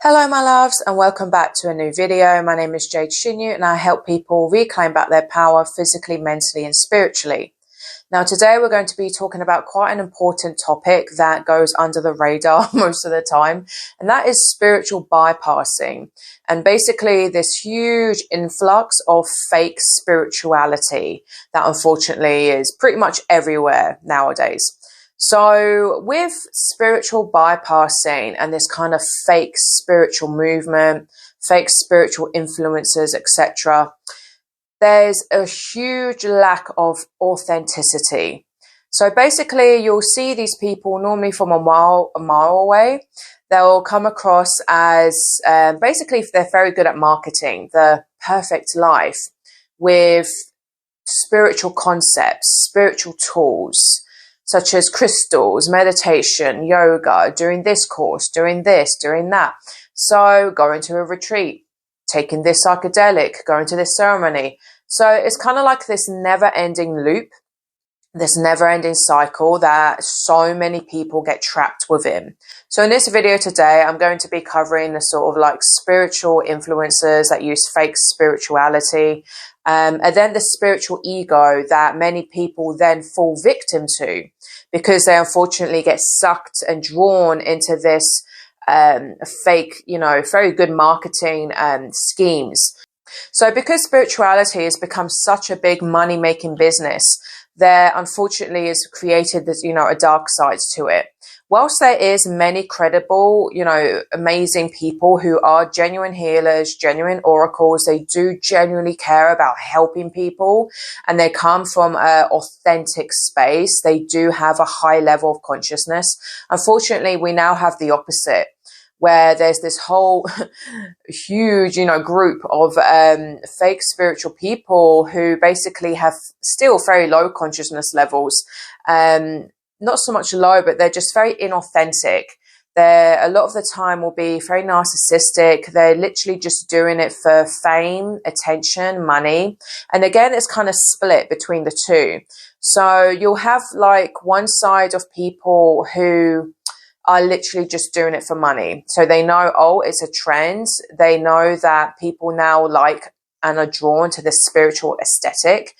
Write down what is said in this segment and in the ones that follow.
Hello my loves and welcome back to a new video. My name is Jade Shinyu and I help people reclaim back their power physically, mentally and spiritually. Now today we're going to be talking about quite an important topic that goes under the radar most of the time, and that is spiritual bypassing, and basically this huge influx of fake spirituality that unfortunately is pretty much everywhere nowadays. So with spiritual bypassing and this kind of fake spiritual movement, fake spiritual influences, etc., there's a huge lack of authenticity. So basically you'll see these people normally from a mile away. They'll come across as basically they're very good at marketing the perfect life with spiritual concepts, spiritual tools, such as crystals, meditation, yoga, doing this course, doing this, doing that. So going to a retreat, taking this psychedelic, going to this ceremony. So it's kind of like this never-ending loop, this never-ending cycle that so many people get trapped within. So in this video today, I'm going to be covering the sort of like spiritual influencers that use fake spirituality, and then the spiritual ego that many people then fall victim to because they unfortunately get sucked and drawn into this fake, very good marketing schemes. So because spirituality has become such a big money-making business, there unfortunately is created this, a dark side to it. Whilst there is many credible, amazing people who are genuine healers, genuine oracles, they do genuinely care about helping people and they come from an authentic space. They do have a high level of consciousness. Unfortunately, we now have the opposite, where there's this whole huge, group of fake spiritual people who basically have still very low consciousness levels. Not so much low, but they're just very inauthentic. They're a lot of the time will be very narcissistic. They're literally just doing it for fame, attention, money. And again, it's kind of split between the two. So you'll have like one side of people who are literally just doing it for money. So they know, oh, it's a trend. They know that people now like and are drawn to this spiritual aesthetic.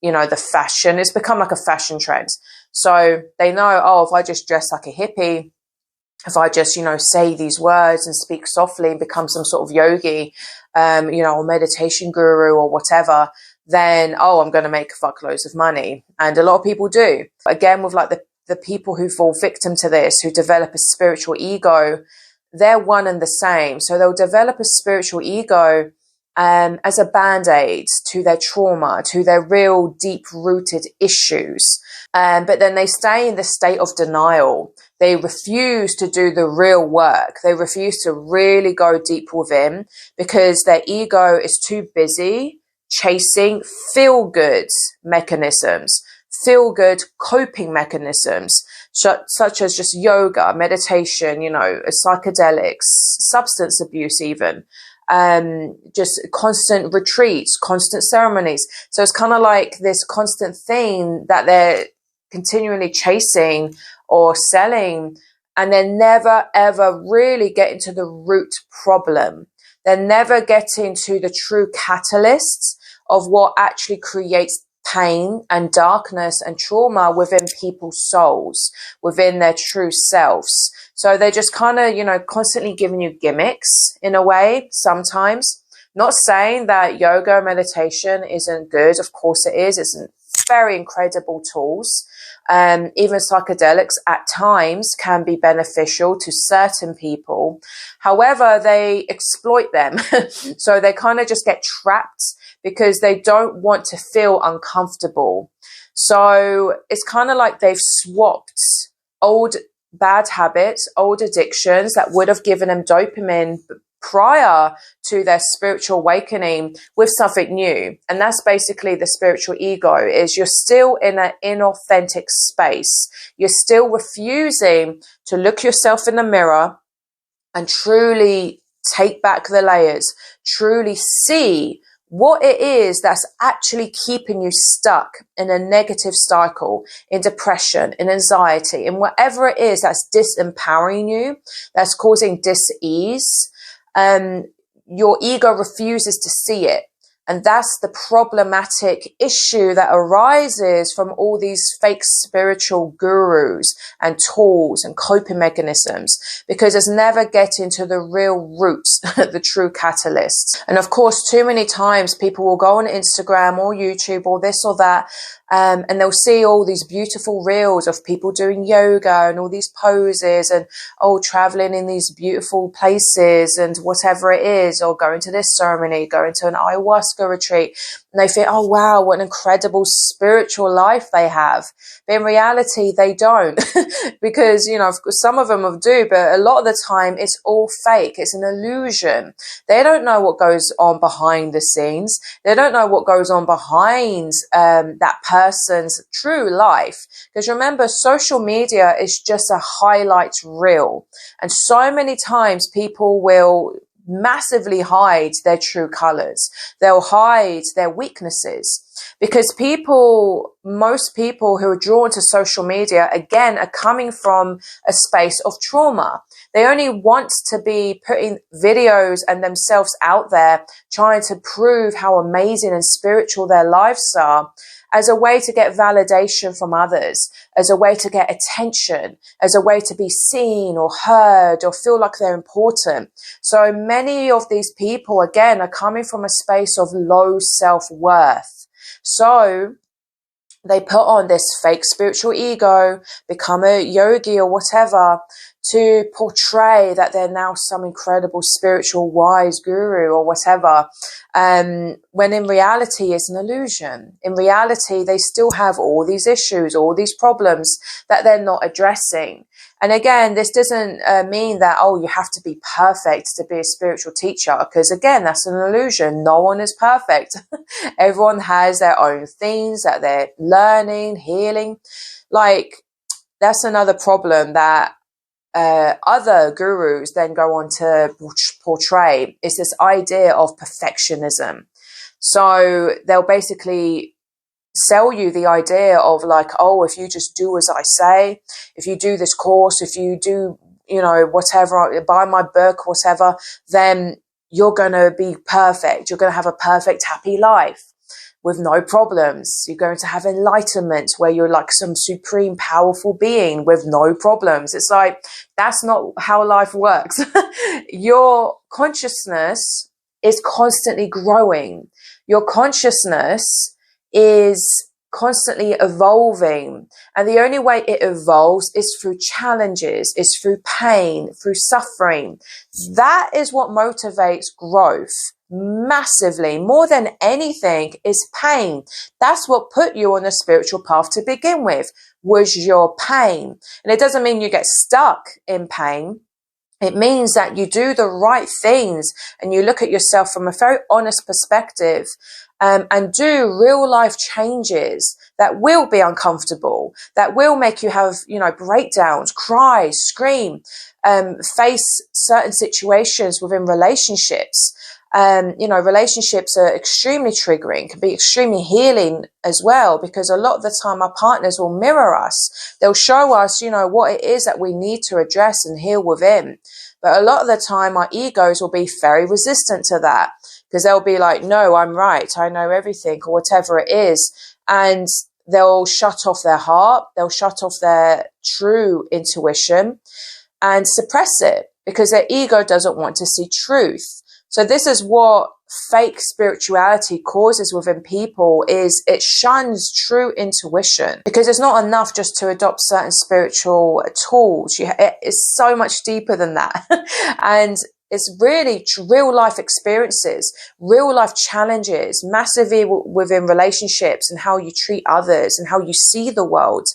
The fashion, it's become like a fashion trend. So they know, oh, if I just dress like a hippie, if I just, say these words and speak softly and become some sort of yogi, or meditation guru or whatever, then, oh, I'm going to make fuckloads of money. And a lot of people do. Again, with like the people who fall victim to this, who develop a spiritual ego, they're one and the same. So they'll develop a spiritual ego as a band-aid to their trauma, to their real deep-rooted issues. But then they stay in the state of denial. They refuse to do the real work. They refuse to really go deep within because their ego is too busy chasing feel-good mechanisms, feel-good coping mechanisms, such as just yoga, meditation, psychedelics, substance abuse even. Just constant retreats, constant ceremonies. So it's kind of like this constant thing that they're continually chasing or selling, and they're never ever really getting to the root problem. They're never getting to the true catalysts of what actually creates pain and darkness and trauma within people's souls, within their true selves. So they're just kind of, constantly giving you gimmicks in a way sometimes. Not saying that yoga meditation isn't good. Of course it is. It's very incredible tools. Even psychedelics at times can be beneficial to certain people. However, they exploit them. So they kind of just get trapped because they don't want to feel uncomfortable. So it's kind of like they've swapped old bad habits, old addictions that would have given them dopamine prior to their spiritual awakening with something new. And that's basically the spiritual ego, is you're still in an inauthentic space. You're still refusing to look yourself in the mirror and truly take back the layers, truly see what it is that's actually keeping you stuck in a negative cycle, in depression, in anxiety, in whatever it is that's disempowering you, that's causing dis-ease. your ego refuses to see it. And that's the problematic issue that arises from all these fake spiritual gurus and tools and coping mechanisms, because it's never getting to the real roots, the true catalysts. And of course, too many times people will go on Instagram or YouTube or this or that, and they'll see all these beautiful reels of people doing yoga and all these poses and, traveling in these beautiful places and whatever it is, or going to this ceremony, going to an ayahuasca retreat. And they think, oh, wow, what an incredible spiritual life they have. But in reality, they don't because, some of them do, but a lot of the time it's all fake. It's an illusion. They don't know what goes on behind the scenes. They don't know what goes on behind that person's true life. Because remember, social media is just a highlight reel. And so many times people will massively hide their true colors. They'll hide their weaknesses, because most people who are drawn to social media, again, are coming from a space of trauma. They only want to be putting videos and themselves out there, trying to prove how amazing and spiritual their lives are, as a way to get validation from others, as a way to get attention, as a way to be seen or heard or feel like they're important. So many of these people, again, are coming from a space of low self-worth. So they put on this fake spiritual ego, become a yogi or whatever, to portray that they're now some incredible spiritual wise guru or whatever, when in reality it's an illusion. In reality, they still have all these issues, all these problems that they're not addressing. And again, this doesn't mean that, you have to be perfect to be a spiritual teacher, because again, that's an illusion. No one is perfect. Everyone has their own things that they're learning, healing. That's another problem that other gurus then go on to portray, is this idea of perfectionism. So they'll basically sell you the idea of if you just do as I say, if you do this course, if you do, whatever, buy my book, whatever, then you're going to be perfect. You're going to have a perfect, happy life with no problems. You're going to have enlightenment, where you're like some supreme, powerful being with no problems. It's that's not how life works. Your consciousness is constantly growing. Your consciousness is constantly evolving. And the only way it evolves is through challenges, is through pain, through suffering. That is what motivates growth massively. More than anything is pain. That's what put you on the spiritual path to begin with, was your pain. And it doesn't mean you get stuck in pain. It means that you do the right things and you look at yourself from a very honest perspective, and do real life changes that will be uncomfortable, that will make you have, breakdowns, cry, scream, face certain situations within relationships. Relationships are extremely triggering, can be extremely healing as well, because a lot of the time our partners will mirror us. They'll show us, what it is that we need to address and heal within. But a lot of the time our egos will be very resistant to that, because they'll be like, no, I'm right, I know everything, or whatever it is. And they'll shut off their heart, they'll shut off their true intuition and suppress it, because their ego doesn't want to see truth. So this is what fake spirituality causes within people, is it shuns true intuition, because it's not enough just to adopt certain spiritual tools. It's so much deeper than that. And it's really real life experiences, real life challenges, massively within relationships, and how you treat others and how you see the world,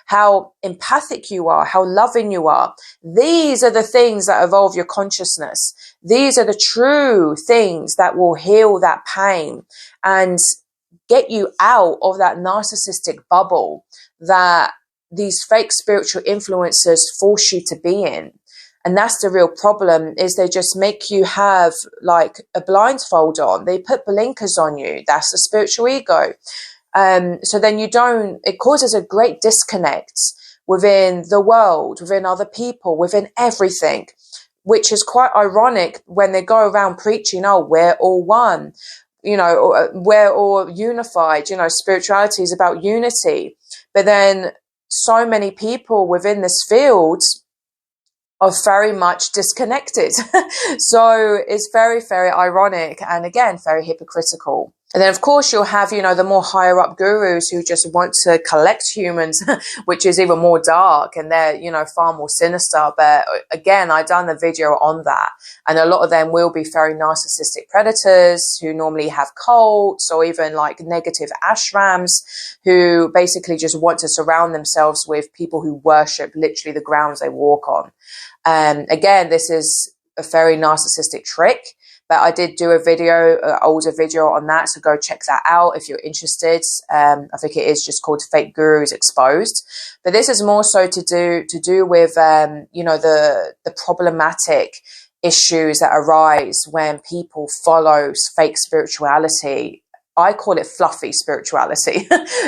how empathic you are, how loving you are. These are the things that evolve your consciousness. These are the true things that will heal that pain and get you out of that narcissistic bubble that these fake spiritual influencers force you to be in. And that's the real problem, is they just make you have a blindfold on. They put blinkers on you. That's the spiritual ego. So then it causes a great disconnect within the world, within other people, within everything. which is quite ironic when they go around preaching, oh, we're all one, we're all unified, spirituality is about unity. But then so many people within this field are very much disconnected. So it's very, very ironic and again, very hypocritical. And then of course you'll have, the more higher up gurus who just want to collect humans, which is even more dark and they're, far more sinister. But again, I've done the video on that. And a lot of them will be very narcissistic predators who normally have cults or even like negative ashrams who basically just want to surround themselves with people who worship literally the grounds they walk on. Again, this is a very narcissistic trick. But I did do a video, older video on that, so go check that out if you're interested. I think it is just called Fake Gurus Exposed. But this is more so to do with, the problematic issues that arise when people follow fake spirituality. I call it fluffy spirituality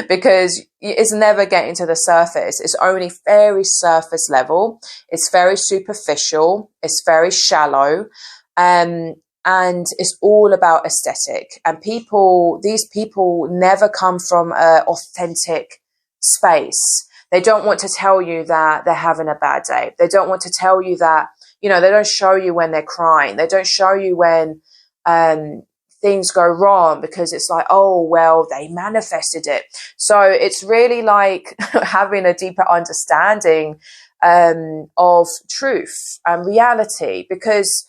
because it's never getting to the surface. It's only very surface level. It's very superficial. It's very shallow. And it's all about aesthetic. And these people never come from an authentic space. They don't want to tell you that they're having a bad day. They don't want to tell you that, they don't show you when they're crying. They don't show you when things go wrong because it's like, oh, well, they manifested it. So it's really like having a deeper understanding of truth and reality, because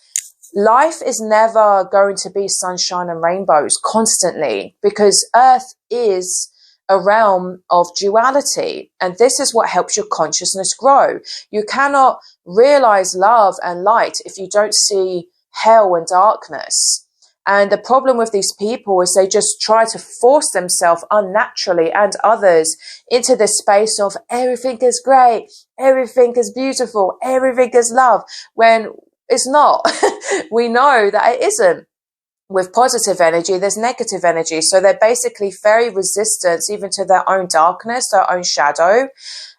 life is never going to be sunshine and rainbows constantly, because Earth is a realm of duality. And this is what helps your consciousness grow. You cannot realize love and light if you don't see hell and darkness. And the problem with these people is they just try to force themselves unnaturally and others into this space of everything is great, everything is beautiful, everything is love, when it's not. We know that it isn't. With positive energy, there's negative energy. So they're basically very resistant even to their own darkness, their own shadow.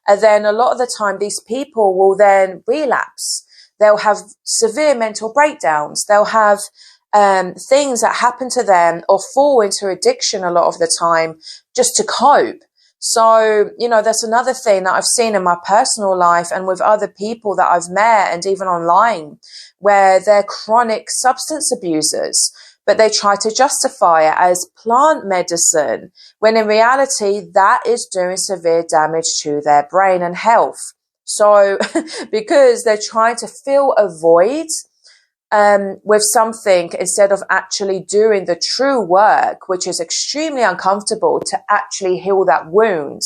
And then a lot of the time, these people will then relapse. They'll have severe mental breakdowns. They'll have things that happen to them or fall into addiction a lot of the time just to cope. So, that's another thing that I've seen in my personal life and with other people that I've met and even online, where they're chronic substance abusers, but they try to justify it as plant medicine, when in reality, that is doing severe damage to their brain and health. So, because they're trying to fill a void with something instead of actually doing the true work, which is extremely uncomfortable to actually heal that wound.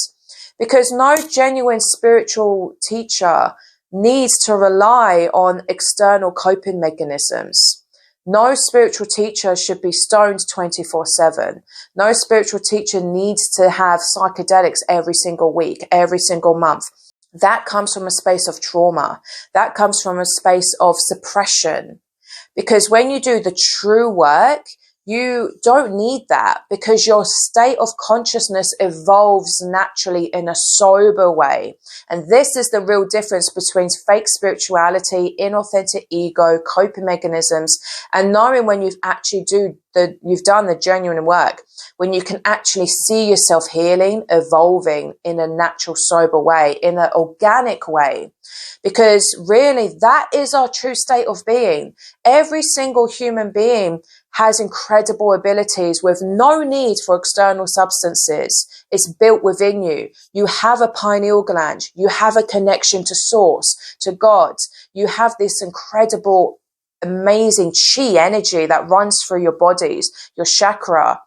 Because no genuine spiritual teacher needs to rely on external coping mechanisms. No spiritual teacher should be stoned 24/7. No spiritual teacher needs to have psychedelics every single week, every single month. That comes from a space of trauma. That comes from a space of suppression. Because when you do the true work, you don't need that, because your state of consciousness evolves naturally in a sober way. And this is the real difference between fake spirituality, inauthentic ego, coping mechanisms, and knowing when you've actually you've done the genuine work, when you can actually see yourself healing, evolving in a natural, sober way, in an organic way. Because really, that is our true state of being. Every single human being has incredible abilities with no need for external substances. It's built within you. You have a pineal gland. You have a connection to source, to God. You have this incredible, amazing chi energy that runs through your bodies, your chakra,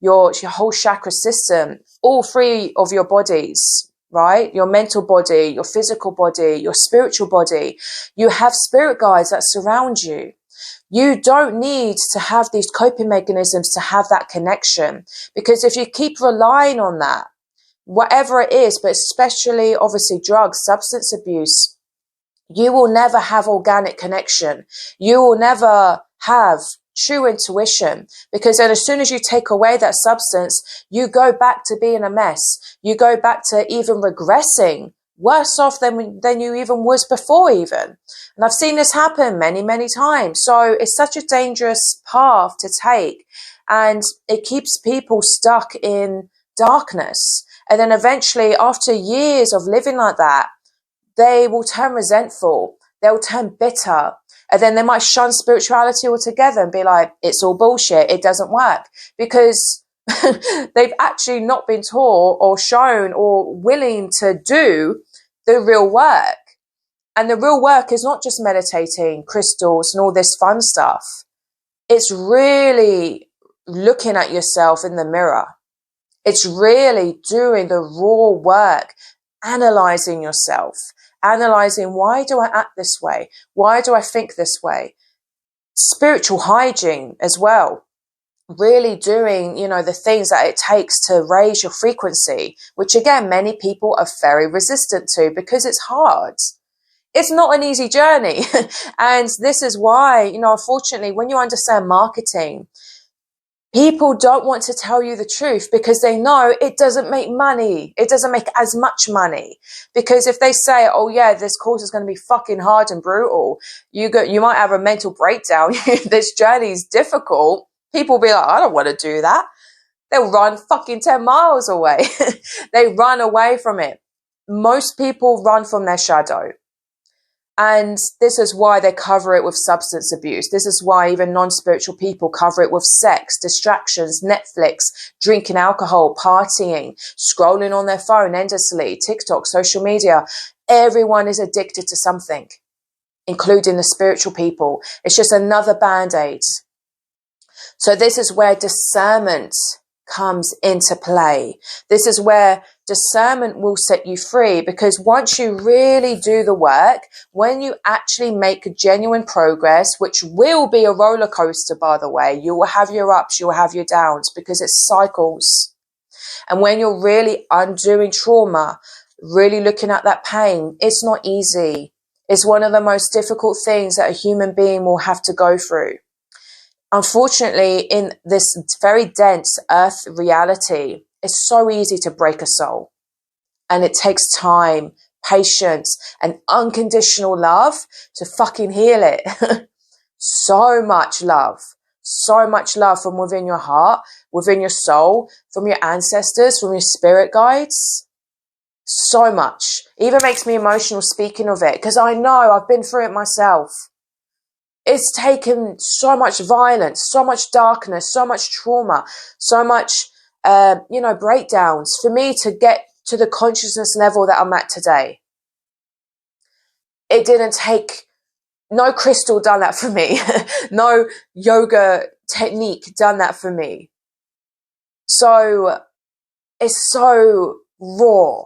your whole chakra system, all three of your bodies, right? Your mental body, your physical body, your spiritual body. You have spirit guides that surround you. You don't need to have these coping mechanisms to have that connection, because if you keep relying on that, whatever it is, but especially obviously drugs, substance abuse, you will never have organic connection. You will never have true intuition, because then as soon as you take away that substance, you go back to being a mess. You go back to even regressing worse off than you even was before even. And I've seen this happen many, many times. So it's such a dangerous path to take, and it keeps people stuck in darkness. And then eventually, after years of living like that, they will turn resentful, they'll turn bitter, and then they might shun spirituality altogether and be like, it's all bullshit, it doesn't work, because they've actually not been taught or shown or willing to do the real work. And the real work is not just meditating, crystals and all this fun stuff. It's really looking at yourself in the mirror. It's really doing the raw work, analyzing yourself, analyzing, why do I act this way? Why do I think this way? Spiritual hygiene as well. Really doing, the things that it takes to raise your frequency, which again, many people are very resistant to because it's hard. It's not an easy journey. And this is why, unfortunately, when you understand marketing, people don't want to tell you the truth because they know it doesn't make money. It doesn't make as much money. Because if they say, oh yeah, this course is going to be fucking hard and brutal, you might have a mental breakdown. This journey is difficult. People will be like, I don't want to do that. They'll run fucking 10 miles away. They run away from it. Most people run from their shadow. And this is why they cover it with substance abuse. This is why even non-spiritual people cover it with sex, distractions, Netflix, drinking alcohol, partying, scrolling on their phone endlessly, TikTok, social media. Everyone is addicted to something, including the spiritual people. It's just another band-aid. So this is where discernment comes into play. This is where discernment will set you free, because once you really do the work, when you actually make genuine progress, which will be a roller coaster, by the way, you will have your ups, you will have your downs, because it's cycles. And when you're really undoing trauma, really looking at that pain, it's not easy. It's one of the most difficult things that a human being will have to go through. Unfortunately, in this very dense earth reality, it's so easy to break a soul. And it takes time, patience, and unconditional love to fucking heal it. So much love from within your heart, within your soul, from your ancestors, from your spirit guides. So much. Even makes me emotional speaking of it, because I know I've been through it myself. It's taken so much violence, so much darkness, so much trauma, so much, breakdowns for me to get to the consciousness level that I'm at today. It didn't take, no crystal done that for me. No yoga technique done that for me. So it's so raw.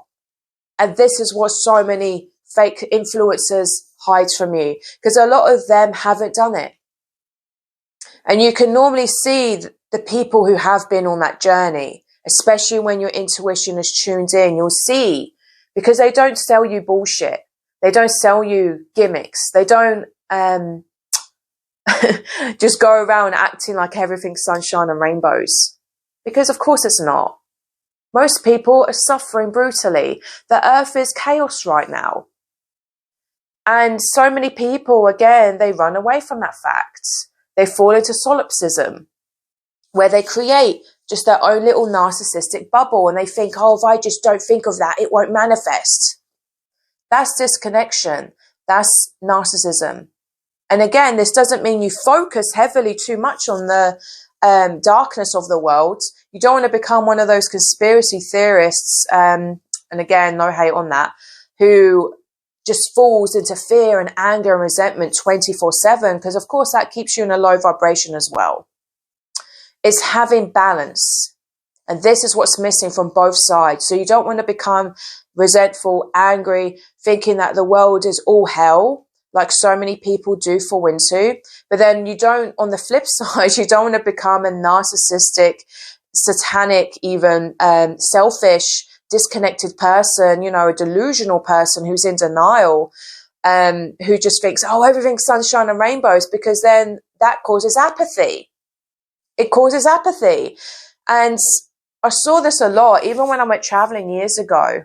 And this is what so many fake influencers hide from you, because a lot of them haven't done it. And you can normally see the people who have been on that journey, especially when your intuition is tuned in. You'll see, because they don't sell you bullshit. They don't sell you gimmicks. They don't just go around acting like everything's sunshine and rainbows, because of course it's not. Most people are suffering brutally. The earth is chaos right now. And so many people, again, they run away from that fact. They fall into solipsism, where they create just their own little narcissistic bubble, and they think, oh, if I just don't think of that, it won't manifest. That's disconnection. That's narcissism. And again, this doesn't mean you focus heavily too much on the darkness of the world. You don't want to become one of those conspiracy theorists, and again, no hate on that, who just falls into fear and anger and resentment 24/7, because of course that keeps you in a low vibration as well. It's having balance. And this is what's missing from both sides. So you don't want to become resentful, angry, thinking that the world is all hell, like so many people do fall into. But then you don't, on the flip side, you don't want to become a narcissistic, satanic, even selfish, disconnected person, a delusional person who's in denial, who just thinks, oh, everything's sunshine and rainbows, because then that causes apathy. It causes apathy. And I saw this a lot, even when I went traveling years ago.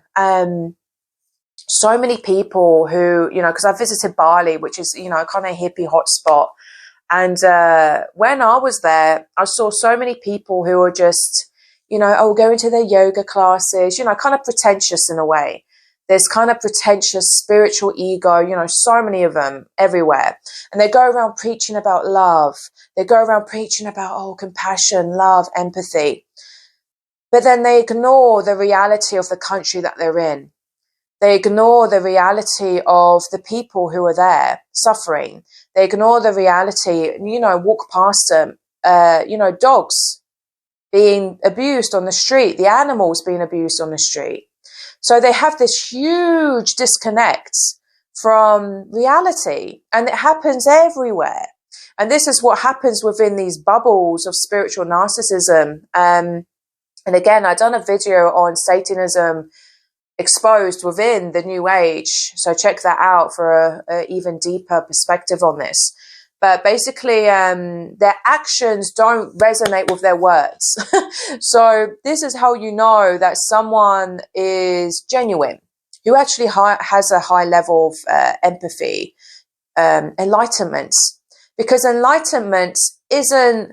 So many people who, because I visited Bali, which is, kind of hippie hotspot. And when I was there, I saw so many people who were just, going to their yoga classes, kind of pretentious in a way. There's kind of pretentious spiritual ego, so many of them everywhere. And they go around preaching about love. They go around preaching about, compassion, love, empathy. But then they ignore the reality of the country that they're in. They ignore the reality of the people who are there suffering. They ignore the reality, walk past them, dogs being abused on the street, the animals being abused on the street. So they have this huge disconnect from reality, and it happens everywhere. And this is what happens within these bubbles of spiritual narcissism. And again, I've done a video on Satanism exposed within the New Age, so check that out for a even deeper perspective on this. But basically, their actions don't resonate with their words. So this is how you know that someone is genuine, who actually has a high level of empathy, enlightenment. Because enlightenment isn't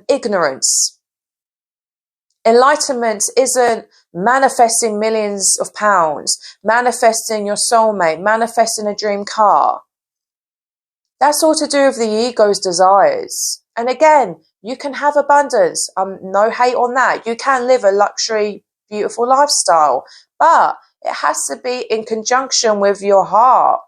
ignorance. Enlightenment isn't manifesting millions of pounds, manifesting your soulmate, manifesting a dream car. That's all to do with the ego's desires. And again, you can have abundance. No hate on that. You can live a luxury, beautiful lifestyle, but it has to be in conjunction with your heart,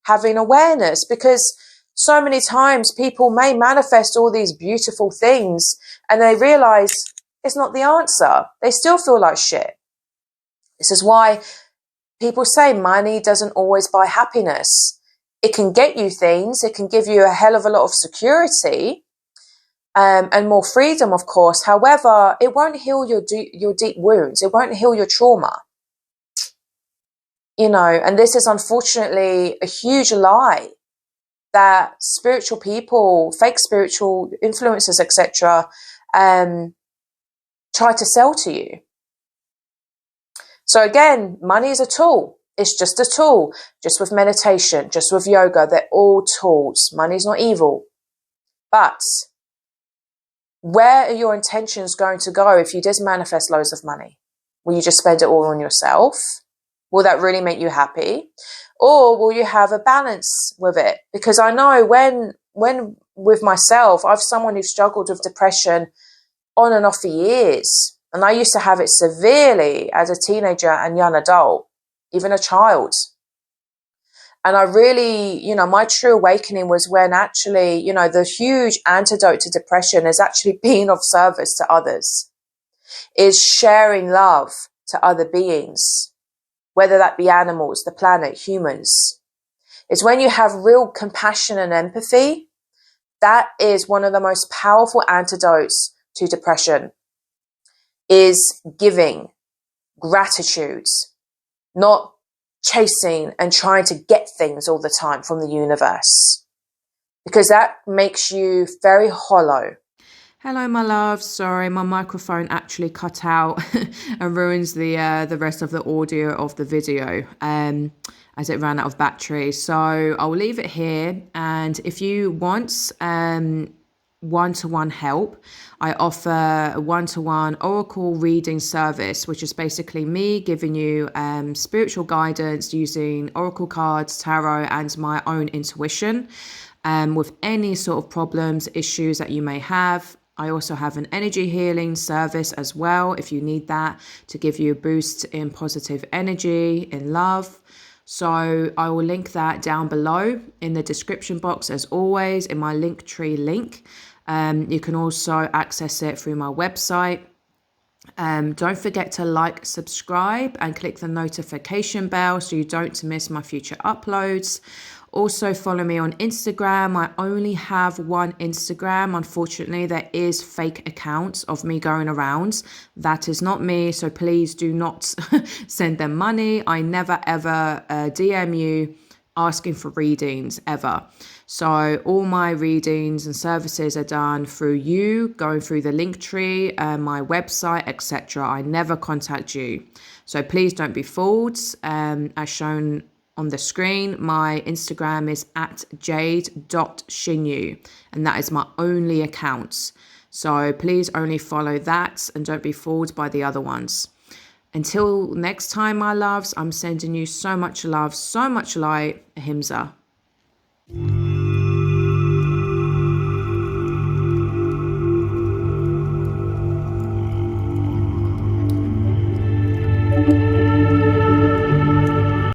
having awareness, because so many times people may manifest all these beautiful things and they realize it's not the answer. They still feel like shit. This is why people say money doesn't always buy happiness. It can get you things. It can give you a hell of a lot of security and more freedom, of course. However, it won't heal your deep wounds. It won't heal your trauma. And this is unfortunately a huge lie that spiritual people, fake spiritual influencers, etc., try to sell to you. So again, money is a tool. It's just a tool, just with meditation, just with yoga. They're all tools. Money's not evil. But where are your intentions going to go if you did manifest loads of money? Will you just spend it all on yourself? Will that really make you happy? Or will you have a balance with it? Because I know when with myself, I've someone who struggled with depression on and off for years. And I used to have it severely as a teenager and young adult. Even a child. And I really, my true awakening was when actually, the huge antidote to depression is actually being of service to others, is sharing love to other beings, whether that be animals, the planet, humans. It's when you have real compassion and empathy, that is one of the most powerful antidotes to depression, is giving, gratitude. Not chasing and trying to get things all the time from the universe, because that makes you very hollow. Hello, my love. Sorry, my microphone actually cut out and ruins the rest of the audio of the video as it ran out of battery. So I'll leave it here. And if you want one-to-one help, I offer a one-to-one oracle reading service, which is basically me giving you spiritual guidance using oracle cards, tarot, and my own intuition with any sort of problems, issues that you may have. I also have an energy healing service as well, if you need that, to give you a boost in positive energy, in love. So I will link that down below in the description box, as always, in my Linktree link. You can also access it through my website. Don't forget to like, subscribe, and click the notification bell so you don't miss my future uploads. Also follow me on Instagram. I only have one Instagram. Unfortunately, there is fake accounts of me going around. That is not me. So please do not send them money. I never ever DM you asking for readings ever. So all my readings and services are done through you, going through the link tree, my website, etc. I never contact you. So please don't be fooled. As shown on the screen, my Instagram is at jade.shinyu, and that is my only account. So please only follow that and don't be fooled by the other ones. Until next time, my loves, I'm sending you so much love, so much light. Ahimsa.